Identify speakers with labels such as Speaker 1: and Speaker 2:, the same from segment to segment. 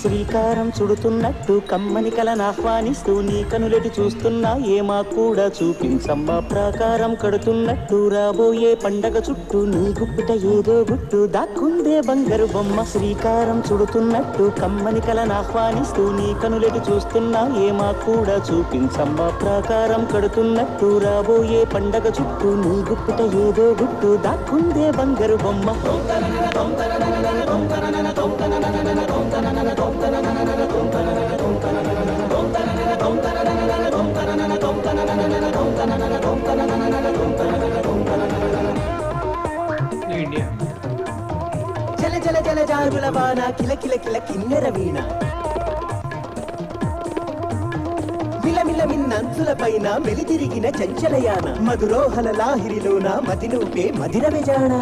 Speaker 1: శ్రీకారం చుడుతున్నట్టు కమ్మని కలను ఆహ్వానిస్తూ నీ కనులెటి చూస్తున్నా ఏమా కూడా చూపించమ్మా ప్రాకారం కడుతున్నట్టు రాబోయే పండగ చుట్టూ నీ గుప్పిట ఏదో గుట్టు దాక్కుందే బంగారు బొమ్మ శ్రీకారం చుడుతున్నట్టు కమ్మని కలను ఆహ్వానిస్తూ నీ కనులెటి చూస్తున్నా ఏమా కూడా చూపించమ్మా ప్రాకారం కడుతున్నట్టు రాబోయే పండగ చుట్టూ నీ గుప్పిట ఏదో గుట్టు దాక్కుందే బంగారు బొమ్మ జల జల జల జారుల వాన కిల కిల కిల కిన్నెర వీణ మిలమిల మిన్నంచుల పైన మెలితిరిగిన చంచలయాన మధురోహల లాహిరిలోన మదినూపే మదిర విజాణ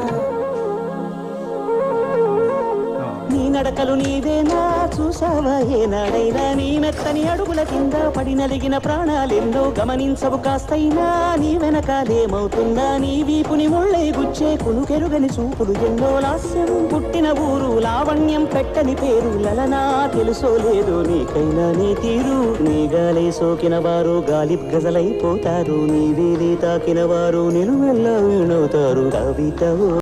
Speaker 1: నీ నడకలు నీవేనా చూసావా ఏనాడైనా నీ మెత్తని అడుగుల కింద పడి నలిగిన ప్రాణాలెన్నో గమనించవు కాస్తైనా నీ వెనకాలేమవుతుందా నీ వీపుని ముళ్ళై గుచ్చే కునుకెరుగని చూపులు ఎన్నో లాస్యం పుట్టిన ఊరు లావణ్యం పెట్టని పేరు లలనా తెలుసో లేదో నీకైనా నీ తీరు నీ గాలై సోకిన వారు గాలి గజలైపోతారు నీ వేలి తాకిన వారు నిలువెల్లా వీణవుతారు కవిత